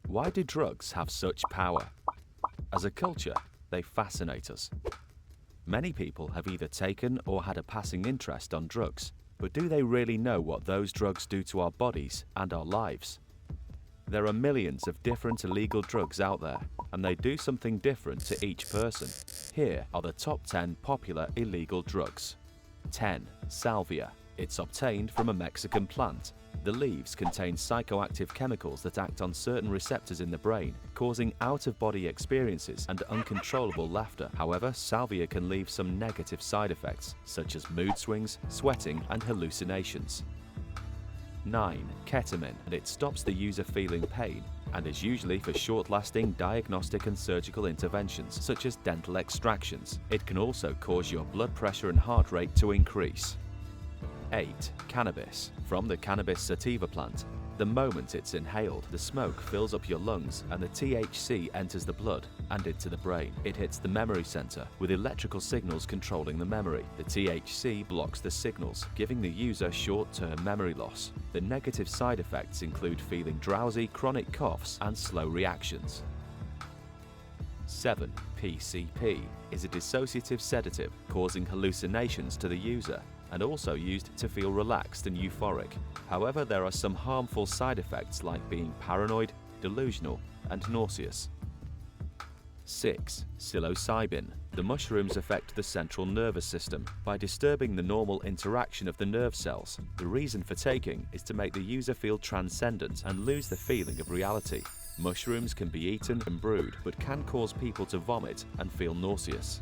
Why do drugs have such power? As a culture, they fascinate us. Many people have either taken or had a passing interest on drugs, but do they really know what those drugs do to our bodies and our lives? There are millions of different illegal drugs out there, and they do something different to each person. Here are the top 10 popular illegal drugs. 10. Salvia. It's obtained from a Mexican plant. The leaves contain psychoactive chemicals that act on certain receptors in the brain, causing out-of-body experiences and uncontrollable laughter. However, salvia can leave some negative side effects, such as mood swings, sweating, and hallucinations. 9. Ketamine. It stops the user feeling pain and is usually for short-lasting diagnostic and surgical interventions, such as dental extractions. It can also cause your blood pressure and heart rate to increase. 8. Cannabis. From the cannabis sativa plant. The moment it's inhaled, the smoke fills up your lungs and the THC enters the blood and into the brain. It hits the memory center, with electrical signals controlling the memory. The THC blocks the signals, giving the user short-term memory loss. The negative side effects include feeling drowsy, chronic coughs, and slow reactions. 7. PCP is a dissociative sedative, causing hallucinations to the user, and also used to feel relaxed and euphoric. However, there are some harmful side effects like being paranoid, delusional, and nauseous. 6. Psilocybin. The mushrooms affect the central nervous system by disturbing the normal interaction of the nerve cells. The reason for taking is to make the user feel transcendent and lose the feeling of reality. Mushrooms can be eaten and brewed, but can cause people to vomit and feel nauseous.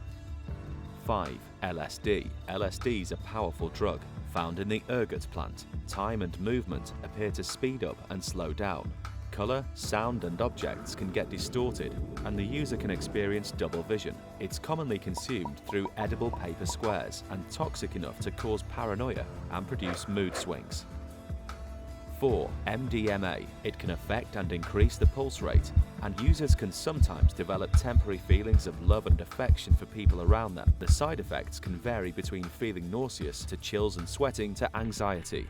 5. LSD. LSD is a powerful drug found in the ergot plant. Time and movement appear to speed up and slow down. Color, sound, and objects can get distorted, and the user can experience double vision. It's commonly consumed through edible paper squares and toxic enough to cause paranoia and produce mood swings. 4. MDMA. It can affect and increase the pulse rate, and users can sometimes develop temporary feelings of love and affection for people around them. The side effects can vary between feeling nauseous to chills and sweating to anxiety.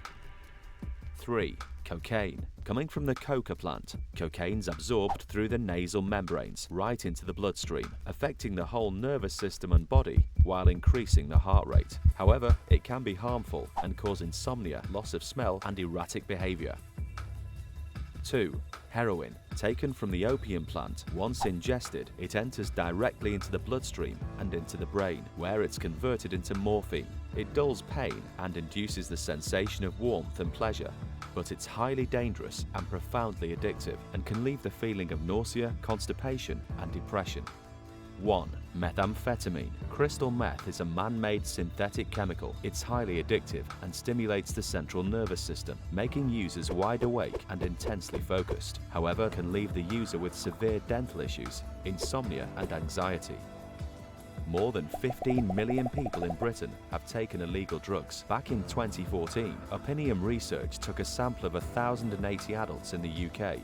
3. Cocaine. Coming from the coca plant, cocaine's absorbed through the nasal membranes right into the bloodstream, affecting the whole nervous system and body while increasing the heart rate. However, it can be harmful and cause insomnia, loss of smell, and erratic behavior. 2. Heroin. Taken from the opium plant, once ingested, it enters directly into the bloodstream and into the brain, where it's converted into morphine. It dulls pain and induces the sensation of warmth and pleasure, but it's highly dangerous and profoundly addictive, and can leave the feeling of nausea, constipation, and depression. 1. Methamphetamine. Crystal meth is a man-made synthetic chemical. It's highly addictive and stimulates the central nervous system, making users wide awake and intensely focused. However, can leave the user with severe dental issues, insomnia, and anxiety. More than 15 million people in Britain have taken illegal drugs. Back in 2014, Opinion Research took a sample of 1,080 adults in the UK.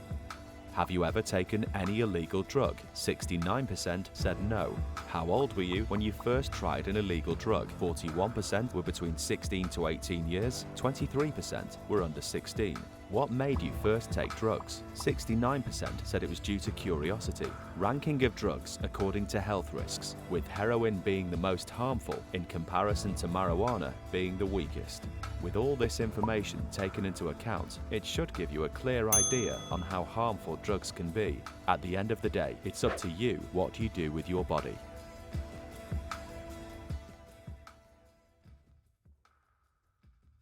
Have you ever taken any illegal drug? 69% said no. How old were you when you first tried an illegal drug? 41% were between 16 to 18 years, 23% were under 16. What made you first take drugs? 69% said it was due to curiosity. Ranking of drugs according to health risks, with heroin being the most harmful in comparison to marijuana being the weakest. With all this information taken into account, it should give you a clear idea on how harmful drugs can be. At the end of the day, it's up to you what you do with your body.